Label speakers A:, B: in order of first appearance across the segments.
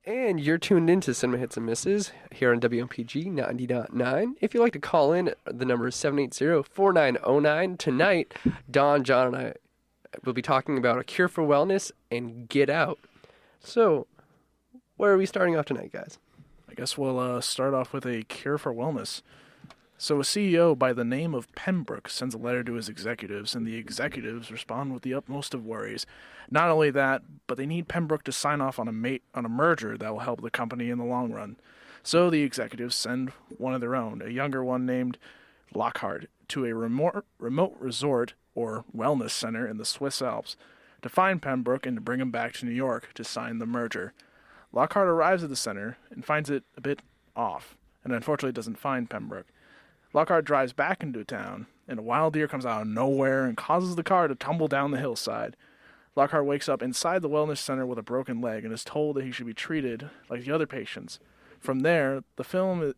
A: And you're tuned into Cinema Hits and Misses here on WMPG 90.9. If you'd like to call in, the number is 780-4909. Tonight, Don, John, and I will be talking about A Cure for Wellness and Get Out. So, where are we starting off tonight, guys?
B: I guess we'll start off with A Cure for Wellness. So a CEO by the name of Pembroke sends a letter to his executives, and the executives respond with the utmost of worries. Not only that, but they need Pembroke to sign off on a merger that will help the company in the long run. So the executives send one of their own, a younger one named Lockhart, to a remote resort or wellness center in the Swiss Alps to find Pembroke and to bring him back to New York to sign the merger. Lockhart arrives at the center and finds it a bit off, and unfortunately doesn't find Pembroke. Lockhart drives back into town, and a wild deer comes out of nowhere and causes the car to tumble down the hillside. Lockhart wakes up inside the wellness center with a broken leg and is told that he should be treated like the other patients. From there, the film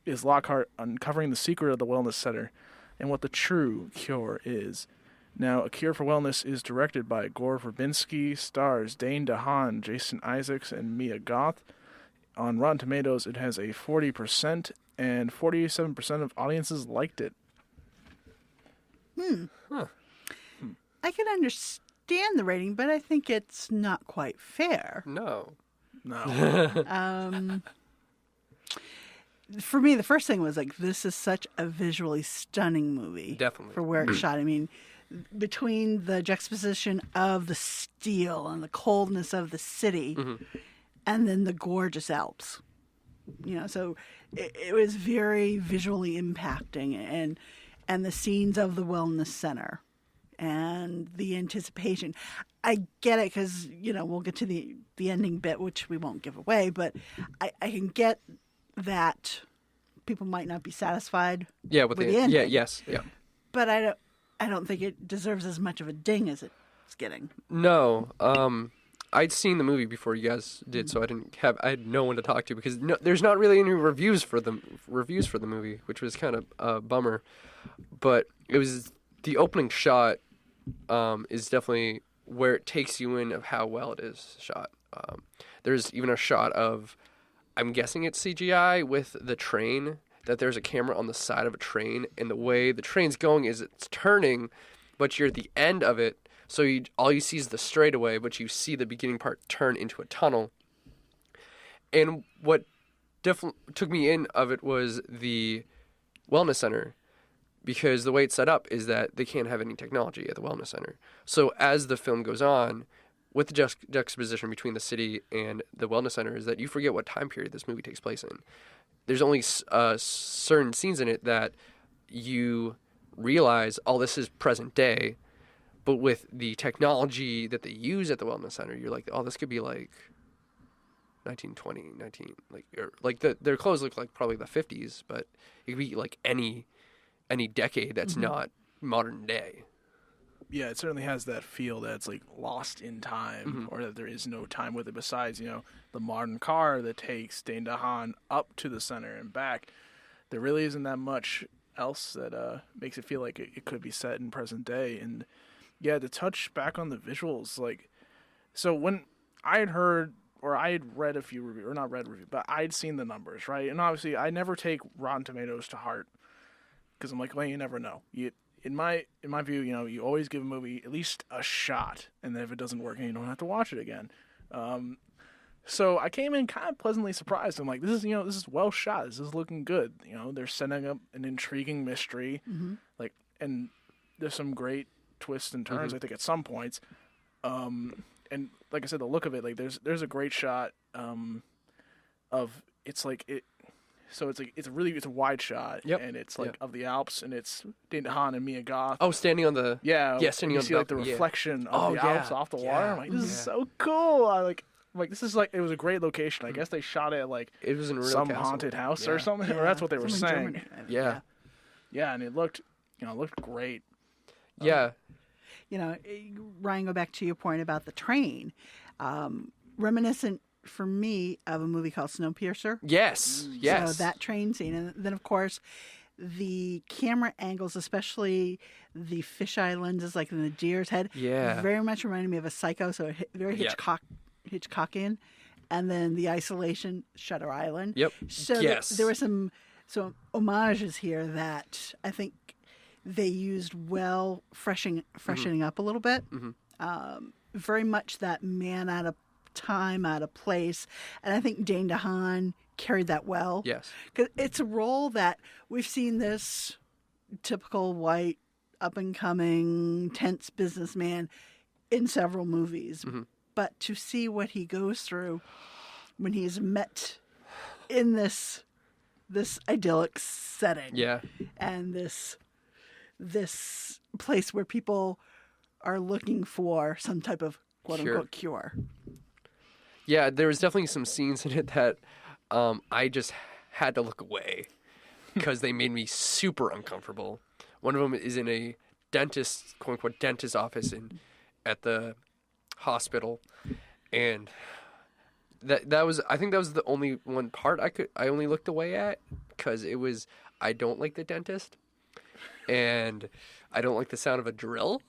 B: is Lockhart uncovering the secret of the wellness center and what the true cure is. Now, A Cure for Wellness is directed by Gore Verbinski, stars Dane DeHaan, Jason Isaacs, and Mia Goth. On Rotten Tomatoes, it has a 40%, and 47% of audiences liked it.
C: I can understand the rating, but I think it's not quite fair.
A: No.
C: For me, the first thing was like, this is such a visually stunning movie.
A: Definitely.
C: For where it's shot. I mean, between the juxtaposition of the steel and the coldness of the city, and then the gorgeous Alps. You know, so it was very visually impacting, and the scenes of the wellness center and the anticipation. I get it because, you know, we'll get to the ending bit, which we won't give away, but I can get that people might not be satisfied with the ending.
A: Yeah, yes, yeah.
C: But I don't think it deserves as much of a ding as it's getting.
A: No, I'd seen the movie before you guys did, so I had no one to talk to because there's not really any reviews for the movie, which was kind of a bummer. But it was the opening shot is definitely where it takes you in of how well it is shot. There's even a shot of, I'm guessing it's CGI with the train, that there's a camera on the side of a train, and the way the train's going is it's turning, but you're at the end of it. So all you see is the straightaway, but you see the beginning part turn into a tunnel. And what definitely took me in of it was the wellness center, because the way it's set up is that they can't have any technology at the wellness center. So as the film goes on, with the juxtaposition between the city and the wellness center, is that you forget what time period this movie takes place in. There's only certain scenes in it that you realize, oh, this is present day. But with the technology that they use at the wellness center, you're like, oh, this could be like 1920, their clothes look like probably the 50s, but it could be like any decade that's not modern day.
B: Yeah, it certainly has that feel that it's like lost in time, or that there is no time with it besides, you know, the modern car that takes Dane DeHaan up to the center and back. There really isn't that much else that makes it feel like it could be set in present day. And yeah, to touch back on the visuals, like, so when I had heard, or I had read a few reviews, or not read reviews, but I'd seen the numbers, right? And obviously, I never take Rotten Tomatoes to heart, because I'm like, well, you never know. In my view, you know, you always give a movie at least a shot, and then if it doesn't work, you don't have to watch it again. So I came in kind of pleasantly surprised. I'm like, this is well shot. This is looking good. You know, they're setting up an intriguing mystery, like, and there's some great twists and turns, I think, at some points. And like I said, the look of it, like, there's a great shot of, it's like it. So it's a wide shot, and it's like of the Alps, and it's Dane DeHaan and Mia Goth.
A: Oh, standing on the
B: standing on the, like the reflection of the Alps off the water. I'm like, this is so cool. I'm like, this is like, it was a great location. I guess they shot it at like
A: it was in a
B: some haunted house or something, or that's what they were saying.
A: Yeah,
B: and it looked great.
A: Yeah.
C: You know, Ryan, go back to your point about the train. Reminiscent for me of a movie called Snowpiercer.
A: Yes.
C: So that train scene. And then, of course, the camera angles, especially the fisheye lenses, like in the deer's head, very much reminded me of a Psycho, so very Hitchcockian. and then the isolation, Shutter Island.
A: Yep.
C: So
A: Yes.
C: there were some homages here that I think they used well, freshening up a little bit. Very much that man out of time, out of place, and I think Dane DeHaan carried that well.
A: Yes.
C: Because it's a role that we've seen this typical white, up and coming, tense businessman in several movies. But to see what he goes through when he's met in this idyllic setting,
A: Yeah.
C: and this place where people are looking for some type of quote unquote cure.
A: Yeah, there was definitely some scenes in it that I just had to look away because they made me super uncomfortable. One of them is in a dentist, quote unquote, dentist office at the hospital, and that was, I think that was the only one part I only looked away at because it was, I don't like the dentist, and I don't like the sound of a drill,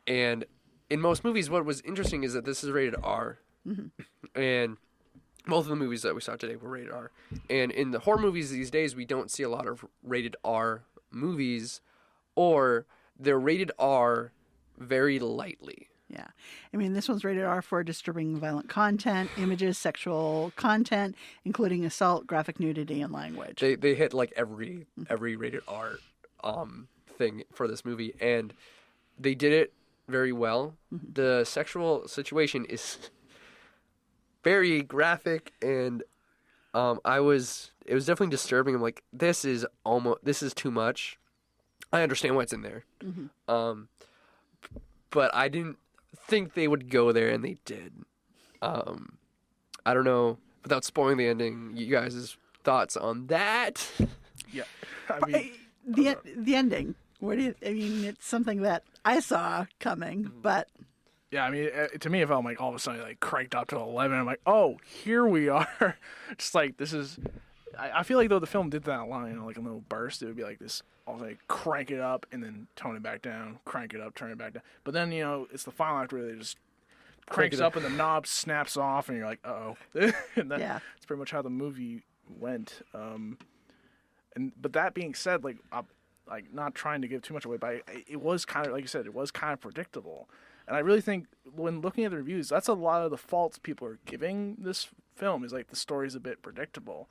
A: and in most movies, what was interesting is that this is rated R, and both of the movies that we saw today were rated R. And in the horror movies these days, we don't see a lot of rated R movies, or they're rated R very lightly.
C: Yeah. I mean, this one's rated R for disturbing violent content, images, sexual content, including assault, graphic nudity, and language.
A: They hit like every rated R thing for this movie, and they did it very well. The sexual situation is very graphic, and it was definitely disturbing. I'm like, this is too much. I understand what's in there, but I didn't think they would go there, and they did. I don't know, without spoiling the ending, you guys' thoughts on that?
B: Yeah, I mean,
C: the ending. It's something that I saw coming, but
B: yeah, I mean, to me, it felt like all of a sudden, like, cranked up to 11. I'm like, oh, here we are. Just like, this is. I feel like though the film did that a lot, like a little burst. It would be like this, all like crank it up and then tone it back down, crank it up, turn it back down. But then it's the final act where they just cranks up and the knob snaps off, and you're like, uh oh. And that's pretty much how the movie went. But that being said, like not trying to give too much away, but it was kind of, like you said, it was kind of predictable. And I really think when looking at the reviews, that's a lot of the faults people are giving this film, is like the story's a bit predictable.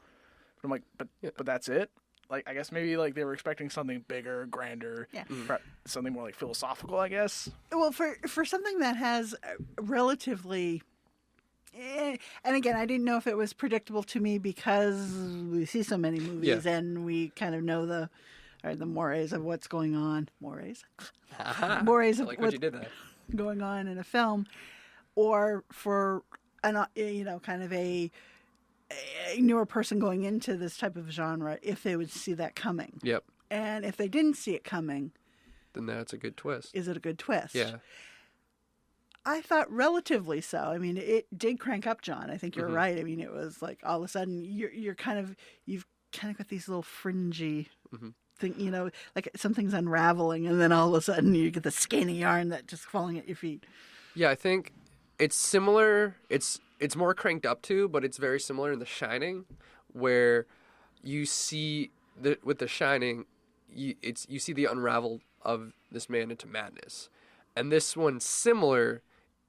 B: But I'm like, but that's it? Like, I guess maybe like they were expecting something bigger, grander, something more like philosophical, I guess.
C: Well, for something that has relatively, and again, I didn't know if it was predictable to me because we see so many movies and we kind of know the mores of what's going on. Mores of
A: like what you did that.
C: Going on in a film, or for kind of a newer person going into this type of genre, if they would see that coming.
A: Yep.
C: And if they didn't see it coming,
A: then that's a good twist.
C: Is it a good twist?
A: Yeah.
C: I thought relatively so. I mean, it did crank up, John. I think you're right. I mean, it was like all of a sudden you've kind of got these little fringy thing, like something's unraveling, and then all of a sudden you get the skein of yarn that just falling at your feet.
A: Yeah, I think it's similar. It's more cranked up too, but it's very similar in The Shining, where you see with The Shining, you see the unravel of this man into madness, and this one's similar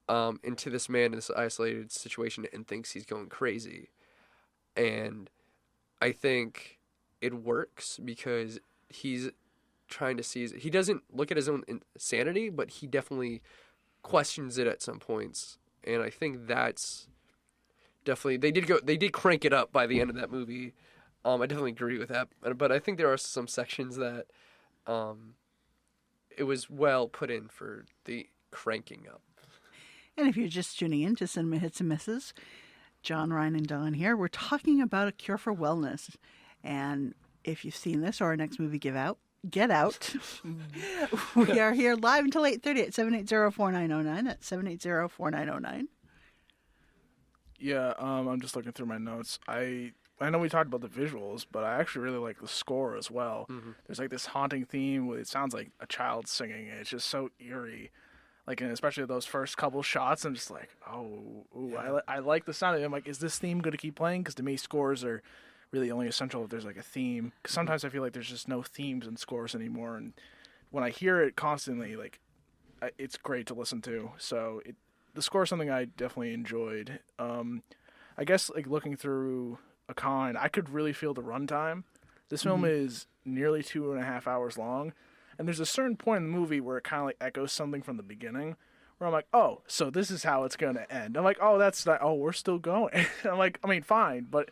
A: into this man in this isolated situation and thinks he's going crazy, and I think it works because he's trying to see. He doesn't look at his own insanity, but he definitely questions it at some points, and I think that's definitely they did crank it up by the end of that movie. I definitely agree with that, but I think there are some sections that it was well put in for the cranking up.
C: And if you're just tuning in to Cinema Hits and Misses, John, Ryan, and Don here, we're talking about A Cure for Wellness. And if you've seen this or our next movie, Get Out, we are here live until 8:30 at 780-4909. That's 780-4909.
B: Yeah, I'm just looking through my notes. I know we talked about the visuals, but I actually really like the score as well. There's like this haunting theme where it sounds like a child singing, and it's just so eerie. Like, and especially those first couple shots, I'm just like, oh, ooh, I like the sound of it. I'm like, is this theme going to keep playing? Because to me, scores are really only essential if there's like a theme. Because sometimes I feel like there's just no themes in scores anymore. And when I hear it constantly, like, it's great to listen to. So the score is something I definitely enjoyed. I guess like looking through a con, I could really feel the runtime. This film is nearly 2.5 hours long. And there's a certain point in the movie where it kind of like echoes something from the beginning, where I'm like, oh, so this is how it's going to end. I'm like, oh, that's not, oh, we're still going. I'm like, I mean, fine, but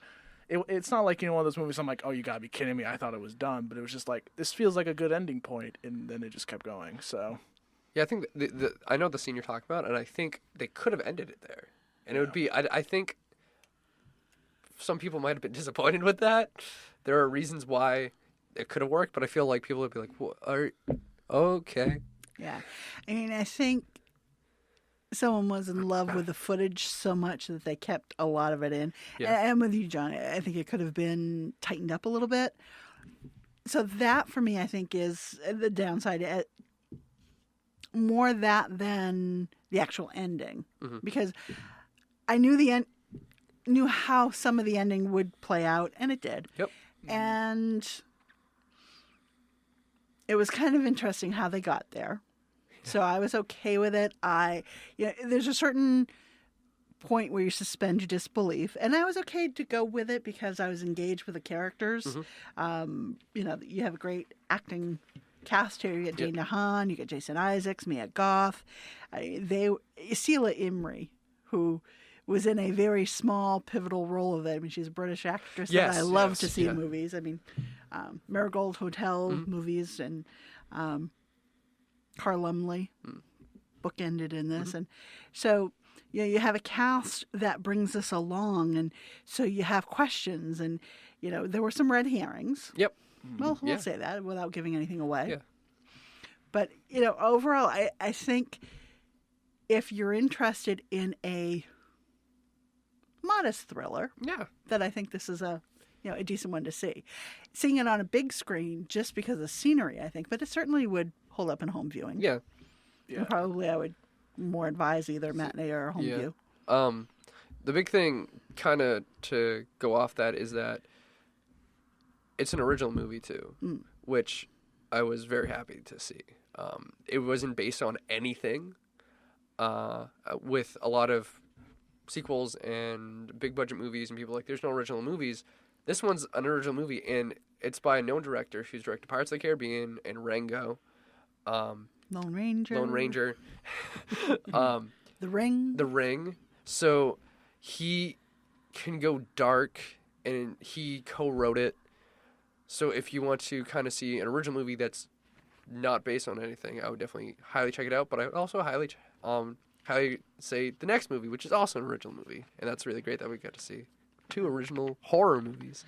B: it's not like, one of those movies I'm like, oh, you got to be kidding me. I thought it was done, but it was just like, this feels like a good ending point, and then it just kept going, so.
A: Yeah, I think I know the scene you're talking about, and I think they could have ended it there. And it would be, I think some people might have been disappointed with that. There are reasons why it could have worked, but I feel like people would be like, okay.
C: Yeah. I mean, I think someone was in love with the footage so much that they kept a lot of it in.
A: Yeah.
C: And I'm with you, John. I think it could have been tightened up a little bit. So that, for me, I think is the downside. More that than the actual ending. Because I knew knew how some of the ending would play out, and it did.
A: Yep.
C: And it was kind of interesting how they got there. So I was okay with it. There's a certain point where you suspend your disbelief, and I was okay to go with it because I was engaged with the characters. You have a great acting cast here. You get Jane DeHaan, you get Jason Isaacs, Mia Goth, Celia Imrie, who was in a very small, pivotal role of it. I mean, she's a British actress that I love to see in movies. I mean, Marigold Hotel movies, and Carl Lumley bookended in this. And so, you have a cast that brings us along, and so you have questions, and, there were some red herrings.
A: Yep.
C: Well, we'll say that without giving anything away.
A: Yeah.
C: But, overall, I think if you're interested in a modest thriller, that I think this is a decent one to see. Seeing it on a big screen just because of scenery, I think, but it certainly would hold up in home viewing.
A: Yeah.
C: And probably I would more advise either matinee or home view.
A: The big thing kind of to go off that is that it's an original movie too, which I was very happy to see. It wasn't based on anything, with a lot of sequels and big budget movies and people like, there's no original movies. This one's an original movie, and it's by a known director who's directed Pirates of the Caribbean and Rango.
C: Lone Ranger. The Ring.
A: So he can go dark, and he co-wrote it. So if you want to kind of see an original movie that's not based on anything, I would definitely highly check it out. But I would also highly say the next movie, which is also an original movie. And that's really great that we got to see 2 original horror movies.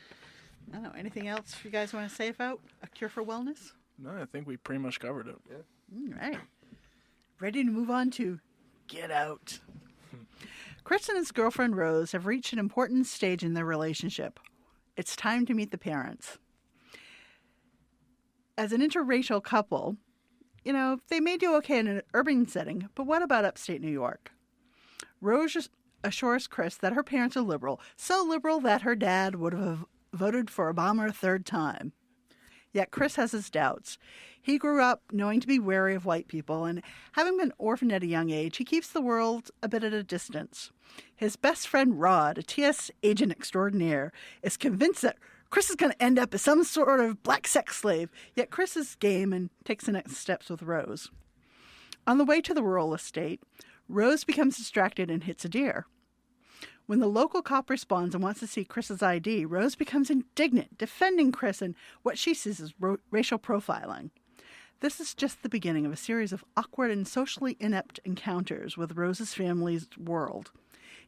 C: I don't know. Anything else you guys want to say about A Cure for Wellness?
B: No, I think we pretty much covered it.
C: Yeah. All right. Ready to move on to Get Out. Chris and his girlfriend Rose have reached an important stage in their relationship. It's time to meet the parents. As an interracial couple, they may do okay in an urban setting, but what about upstate New York? Rose assures Chris that her parents are liberal, so liberal that her dad would have voted for Obama a 3rd time. Yet Chris has his doubts. He grew up knowing to be wary of white people, and having been orphaned at a young age, he keeps the world a bit at a distance. His best friend Rod, a TS agent extraordinaire, is convinced that Chris is going to end up as some sort of black sex slave, yet Chris is game and takes the next steps with Rose. On the way to the rural estate, Rose becomes distracted and hits a deer. When the local cop responds and wants to see Chris's ID, Rose becomes indignant, defending Chris and what she sees as racial profiling. This is just the beginning of a series of awkward and socially inept encounters with Rose's family's world.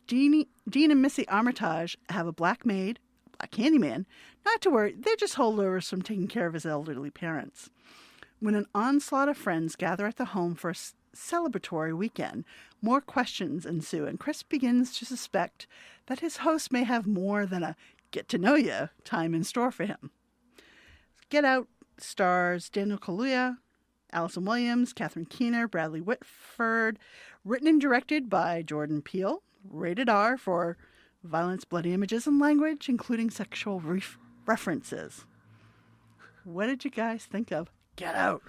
C: Dean and Missy Armitage have a black maid, a handyman. Not to worry, they're just holdovers from taking care of his elderly parents. When an onslaught of friends gather at the home for a celebratory weekend, more questions ensue, and Chris begins to suspect that his host may have more than a get-to-know-you time in store for him. Get Out stars Daniel Kaluuya, Allison Williams, Catherine Keener, Bradley Whitford. Written and directed by Jordan Peele. Rated R for violence, bloody images, and language, including sexual references. What did you guys think of Get Out?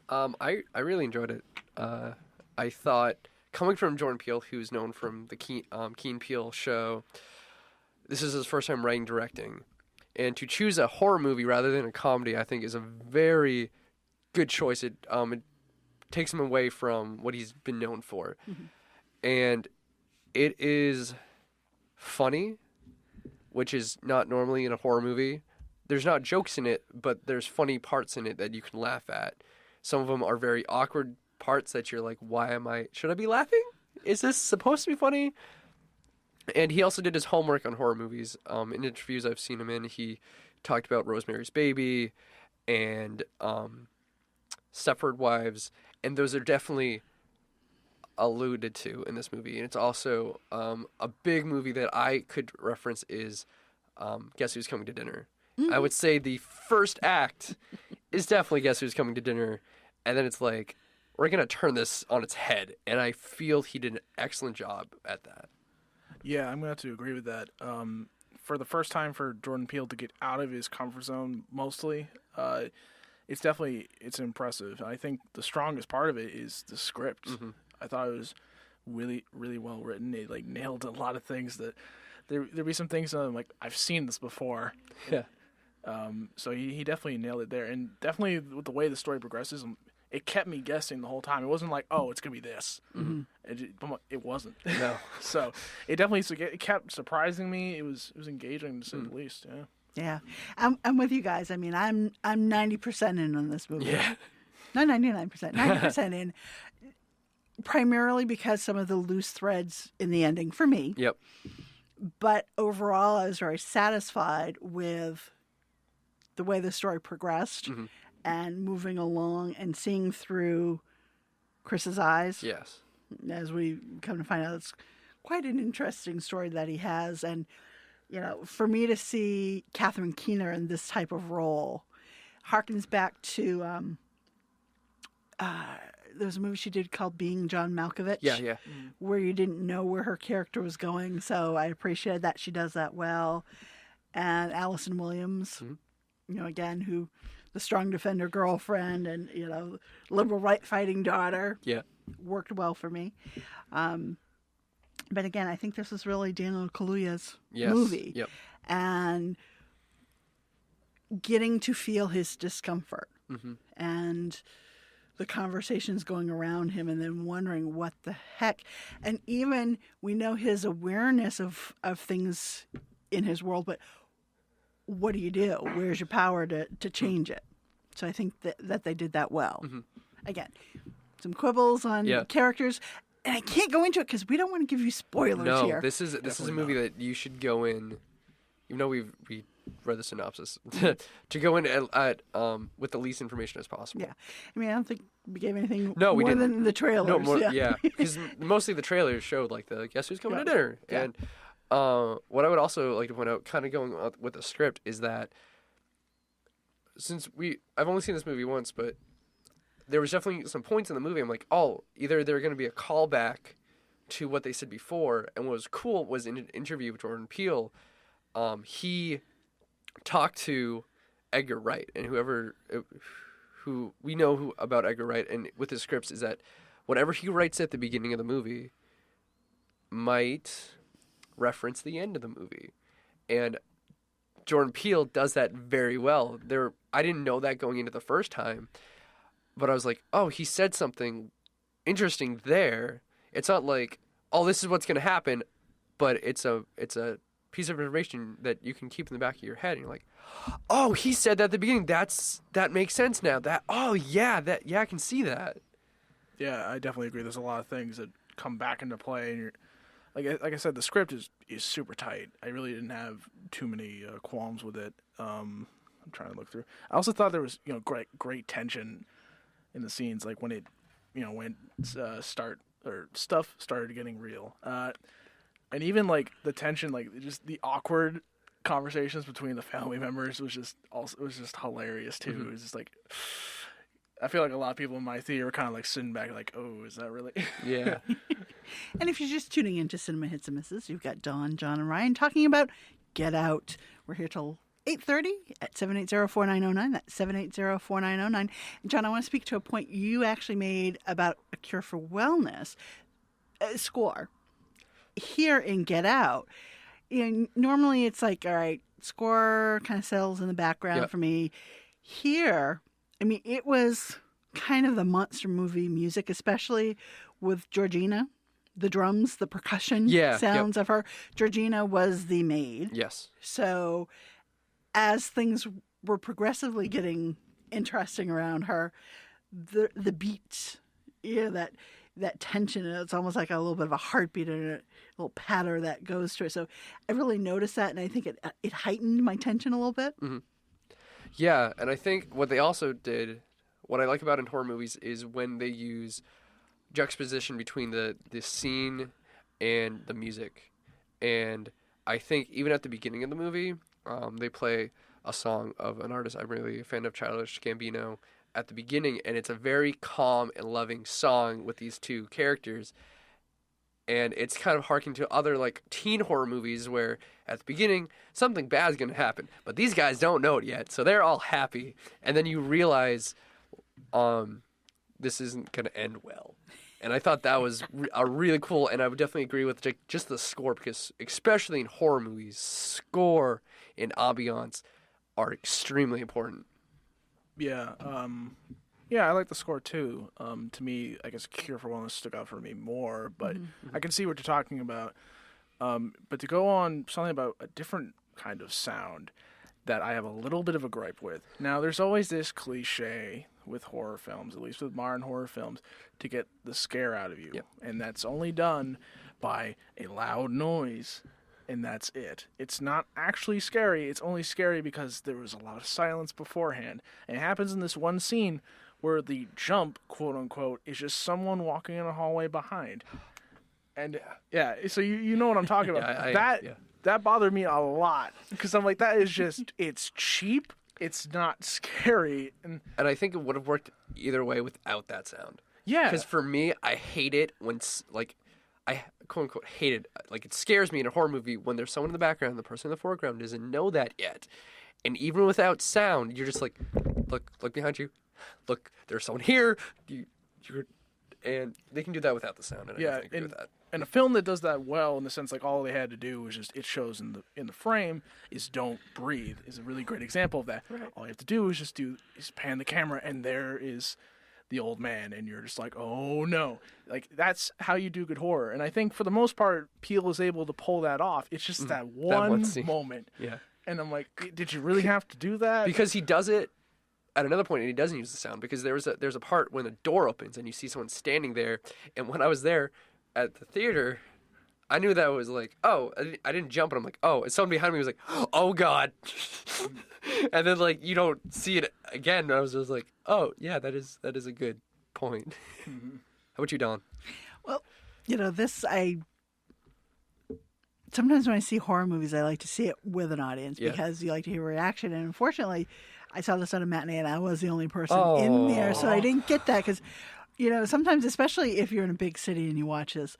A: I really enjoyed it. I thought, coming from Jordan Peele, who's known from the Key and Peele show, this is his first time writing, directing. And to choose a horror movie rather than a comedy, I think is a very good choice. It takes him away from what he's been known for. Mm-hmm. And it is funny, which is not normally in a horror movie. There's not jokes in it, but there's funny parts in it that you can laugh at. Some of them are very awkward parts that you're like, should I be laughing? Is this supposed to be funny? And he also did his homework on horror movies. In interviews I've seen him in, he talked about Rosemary's Baby and Stepford Wives, and those are definitely alluded to in this movie. And it's also a big movie that I could reference is Guess Who's Coming to Dinner. I would say the first act is definitely Guess Who's Coming to Dinner, and then it's like, we're going to turn this on its head, and I feel he did an excellent job at that.
B: Yeah, I'm going to have to agree with that. For the first time for Jordan Peele to get out of his comfort zone mostly, it's impressive. I think the strongest part of it is the script. Mm-hmm. I thought it was really, really well written. It like nailed a lot of things that there'd be some things that I'm like, I've seen this before.
A: Yeah.
B: So he definitely nailed it there, and definitely with the way the story progresses, it kept me guessing the whole time. It wasn't like, oh, it's gonna be this. Mm-hmm. It wasn't.
A: No.
B: So it kept surprising me. It was engaging to say the least. Yeah.
C: Yeah, I'm with you guys. I mean, I'm 90% in on this movie.
A: Yeah.
C: Not 99%, 90% in. Primarily because some of the loose threads in the ending for me.
A: Yep.
C: But overall, I was very satisfied with the way the story progressed and moving along and seeing through Chris's eyes.
A: Yes.
C: As we come to find out, it's quite an interesting story that he has. And, you know, for me to see Catherine Keener in this type of role harkens back to there was a movie she did called Being John Malkovich.
A: Yeah.
C: Where you didn't know where her character was going. So I appreciated that she does that well. And Allison Williams, you know, again, who the strong defender girlfriend and, you know, liberal right fighting daughter.
A: Yeah.
C: Worked well for me. But again, I think this is really Daniel Kaluuya's movie.
A: Yep.
C: And getting to feel his discomfort and the conversations going around him and then wondering what the heck. And even we know his awareness of things in his world, but what do you do? Where's your power to change it? So I think that they did that well. Again, some quibbles on characters. And I can't go into it because we don't want to give you spoilers here.
A: No, this is a movie that you should go in, even though we read the synopsis, to go in at with the least information as possible.
C: Yeah. I mean, I don't think we gave anything
A: we
C: more
A: didn't.
C: than the trailers.
A: No, more, yeah. Because mostly the trailers showed, like, the Guess Who's Coming to Dinner.
C: Yeah.
A: And what I would also like to point out, kind of going with the script, is that since I've only seen this movie once, but there was definitely some points in the movie I'm like, oh, either they're going to be a callback to what they said before. And what was cool was in an interview with Jordan Peele, he talked to Edgar Wright, and who we know about Edgar Wright and with his scripts is that whatever he writes at the beginning of the movie might reference the end of the movie. And Jordan Peele does that very well. I didn't know that going into the first time. But I was like, oh, he said something interesting there. It's not like, oh, this is what's going to happen, but it's a piece of information that you can keep in the back of your head. And you're like, oh, he said that at the beginning. That makes sense now. I can see that.
B: Yeah, I definitely agree. There's a lot of things that come back into play, and you're like I said, the script is super tight. I really didn't have too many qualms with it. I'm trying to look through. I also thought there was great tension in the scenes, like when it, when stuff started getting real, and even like the tension, like just the awkward conversations between the family members was just hilarious too. It was just like, I feel like a lot of people in my theater were kind of like sitting back like, oh, is that really?
A: Yeah.
C: And if you're just tuning into Cinema Hits and Misses, you've got Dawn, John, and Ryan talking about Get Out. We're here till 8:30 at 780-4909. That's 780-4909. And John, I want to speak to a point you actually made about A Cure for Wellness. Score. Here in Get Out, normally it's like, all right, score kind of settles in the background for me. Here, I mean, it was kind of the monster movie music, especially with Georgina, the drums, the percussion sounds of her. Georgina was the maid.
A: Yes.
C: So as things were progressively getting interesting around her, the beats, that tension, it's almost like a little bit of a heartbeat and a little patter that goes to it. So I really noticed that, and I think it heightened my tension a little bit.
A: Mm-hmm. Yeah, and I think what they also did, what I like about in horror movies is when they use juxtaposition between the scene and the music. And I think even at the beginning of the movie, they play a song of an artist I'm really a fan of, Childish Gambino, at the beginning, and it's a very calm and loving song with these two characters. And it's kind of harking to other like teen horror movies where at the beginning something bad's going to happen, but these guys don't know it yet, so they're all happy. And then you realize this isn't going to end well. And I thought that was a really cool, and I would definitely agree with just the score, because especially in horror movies, score and ambiance are extremely important.
B: Yeah, yeah, I like the score too. To me, I guess Cure for Wellness stuck out for me more, but I can see what you're talking about. But to go on something about a different kind of sound that I have a little bit of a gripe with. Now, there's always this cliche with horror films, at least with modern horror films, to get the scare out of you.
A: Yep.
B: And that's only done by a loud noise, and that's it. It's not actually scary. It's only scary because there was a lot of silence beforehand. And it happens in this one scene where the jump, quote unquote, is just someone walking in a hallway behind. And yeah, so you know what I'm talking about. That bothered me a lot because I'm like, that is just, it's cheap. It's not scary. And
A: I think it would have worked either way without that sound.
B: Yeah.
A: Because for me, I hate it when, like, I quote unquote hate it. Like, it scares me in a horror movie when there's someone in the background and the person in the foreground doesn't know that yet. And even without sound, you're just like, look behind you. Look, there's someone here. And they can do that without the sound. And I definitely agree with that.
B: And a film that does that well, in the sense like all they had to do was just, it shows in the frame, is Don't Breathe is a really great example of that. Right. All you have to do is pan the camera, and there is the old man, and you're just like, oh no. Like, that's how you do good horror. And I think for the most part, Peele is able to pull that off. It's just that one moment.
A: Yeah.
B: And I'm like, did you really have to do that?
A: Because he does it at another point, and he doesn't use the sound, because there's a part when the door opens and you see someone standing there. And when I was there at the theater, I knew that was like, oh, I didn't jump, and I'm like, oh, and someone behind me was like, oh God. And then like you don't see it again. And I was just like, oh yeah, that is a good point. How about you, Don?
C: Well, sometimes when I see horror movies, I like to see it with an audience because you like to hear reaction. And unfortunately, I saw this on a matinee, and I was the only person in there, so I didn't get that. Because, sometimes, especially if you're in a big city and you watch this,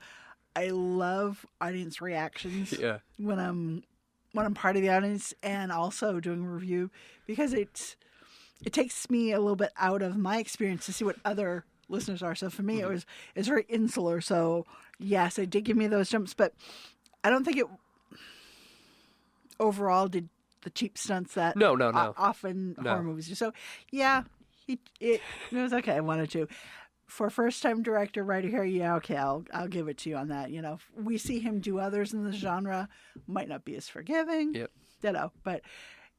C: I love audience reactions when I'm part of the audience and also doing a review, because it takes me a little bit out of my experience to see what other listeners are. So for me, it's very insular. So yes, it did give me those jumps, but I don't think it overall did the cheap stunts that often horror movies do. So yeah, it was okay. I wanted to. For a first-time director, writer here, okay, I'll give it to you on that. We see him do others in the genre, might not be as forgiving, but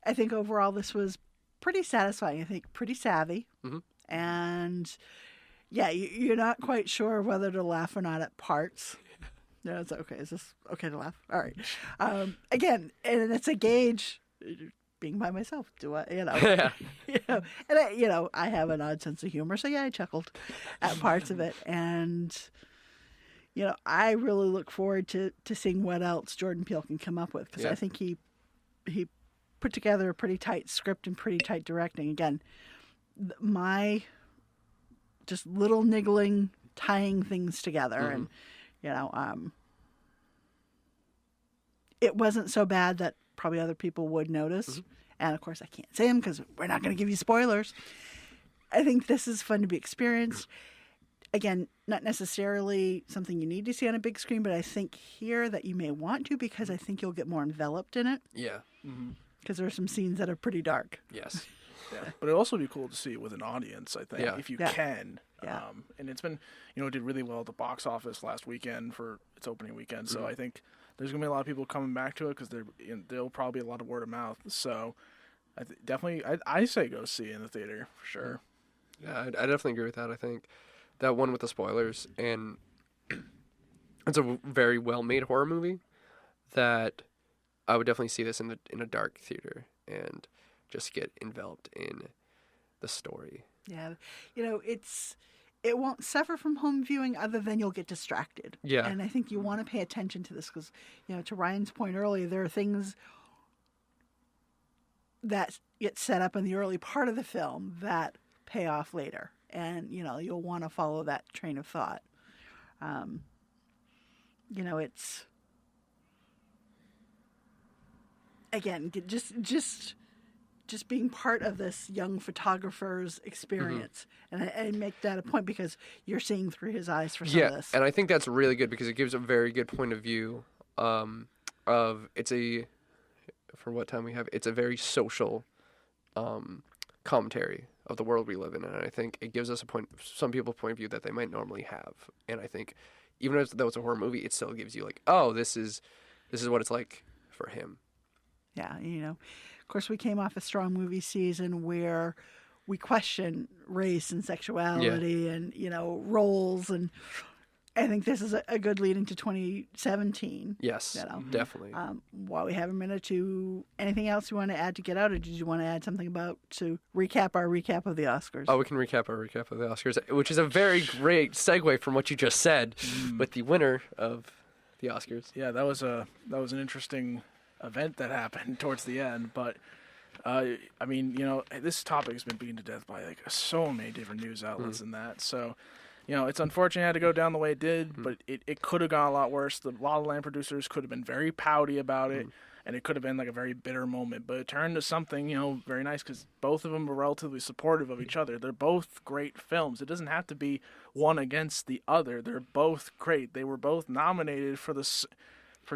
C: I think overall this was pretty satisfying. I think pretty savvy, and yeah, you're not quite sure whether to laugh or not at parts. No, it's okay. Is this okay to laugh? All right. Again, and it's a gauge. Being by myself, do I? And I have an odd sense of humor, so yeah, I chuckled at parts of it, and I really look forward to seeing what else Jordan Peele can come up with, because I think he put together a pretty tight script and pretty tight directing. Again, my just little niggling, tying things together. And, you know, it wasn't so bad that probably other people would notice. And, of course, I can't say them because we're not going to give you spoilers. I think this is fun to be experienced. Again, not necessarily something you need to see on a big screen, but I think here that you may want to because I think you'll get more enveloped in it.
A: Yeah.
C: Because there are some scenes that are pretty dark.
A: Yes.
B: Yeah, but it'd also be cool to see it with an audience, I think,
A: Yeah.
B: if you
C: Yeah.
B: can.
C: Yeah.
B: And it's been, you know, it did really well at the box office last weekend for its opening weekend. So I think there's going to be a lot of people coming back to it because there'll probably be a lot of word of mouth. So I say go see it in the theater for sure.
A: Yeah, I definitely agree with that. I think that one with the spoilers, and it's a very well-made horror movie that I would definitely see this in a dark theater and just get enveloped in the story.
C: Yeah. You know, it won't suffer from home viewing other than you'll get distracted.
A: Yeah.
C: And I think you want to pay attention to this because, you know, to Ryan's point earlier, there are things that get set up in the early part of the film that pay off later. And, you know, you'll want to follow that train of thought. You know, it's, again, just being part of this young photographer's experience. And I make that a point because you're seeing through his eyes for some of this.
A: And I think that's really good because it gives a very good point of view of for what time we have, it's a very social commentary of the world we live in. And I think it gives us some people's point of view that they might normally have. And I think even though it's a horror movie, it still gives you like, oh, this is what it's like for him.
C: Yeah, you know, of course, we came off a strong movie season where we question race and sexuality and, you know, roles. And I think this is a good lead into 2017.
A: Yes,
C: you know.
A: definitely.
C: While we have a minute to, anything else you want to add to get out, or did you want to add something to recap our recap of the Oscars?
A: Oh, we can recap our recap of the Oscars, which is a very great segue from what you just said with the winner of the Oscars.
B: Yeah, that was an interesting event that happened towards the end, but I mean, you know, this topic has been beaten to death by like so many different news outlets and that. So, you know, it's unfortunate it had to go down the way it did, but it could have gone a lot worse. The La La Land producers could have been very pouty about it, and it could have been like a very bitter moment. But it turned to something, you know, very nice because both of them were relatively supportive of each other. They're both great films. It doesn't have to be one against the other. They're both great. They were both nominated for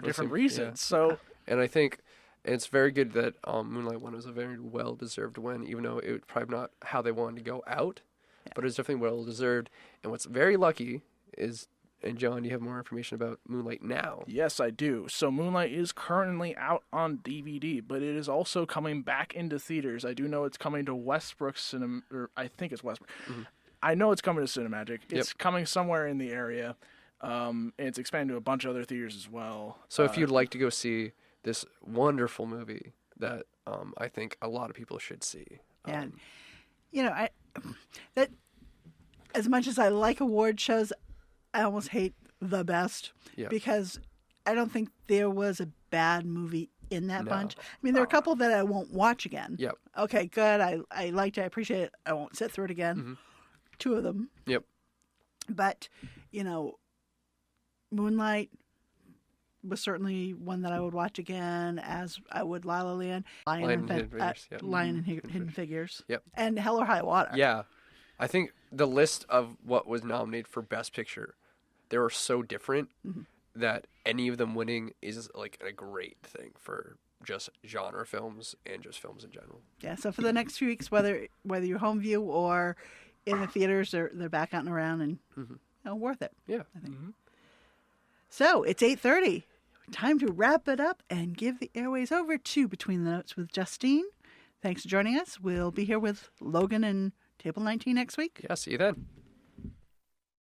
B: different reasons. So.
A: And I think it's very good that Moonlight won. It was a very well-deserved win, even though it was probably not how they wanted to go out. Yeah. But it was definitely well-deserved. And what's very lucky is, and John, you have more information about Moonlight now.
B: Yes, I do. So Moonlight is currently out on DVD, but it is also coming back into theaters. I do know it's coming to Westbrook Cinema, or I think it's Westbrook. I know it's coming to Cinemagic. It's coming somewhere in the area. And it's expanding to a bunch of other theaters as well.
A: So if you'd like to go see this wonderful movie that I think a lot of people should see.
C: And, you know, that as much as I like award shows, I almost hate The Best because I don't think there was a bad movie in that bunch. I mean, there are a couple that I won't watch again.
A: Yep.
C: Okay, good. I liked it. I appreciate it. I won't sit through it again. 2 of them.
A: Yep.
C: But, you know, Moonlight was certainly one that I would watch again, as I would La La Land, Lion and Hidden Figures, and Hell or High Water.
A: Yeah, I think the list of what was nominated for Best Picture, they were so different that any of them winning is like a great thing for just genre films and just films in general. Yeah.
C: So for the next few weeks, whether you're home view or in the theaters, they're back out and around, and you know, worth it.
A: Yeah.
C: I think. So it's 8:30. Time to wrap it up and give the airways over to Between the Notes with Justine. Thanks for joining us. We'll be here with Logan and Table 19 next week.
A: Yeah, see you then.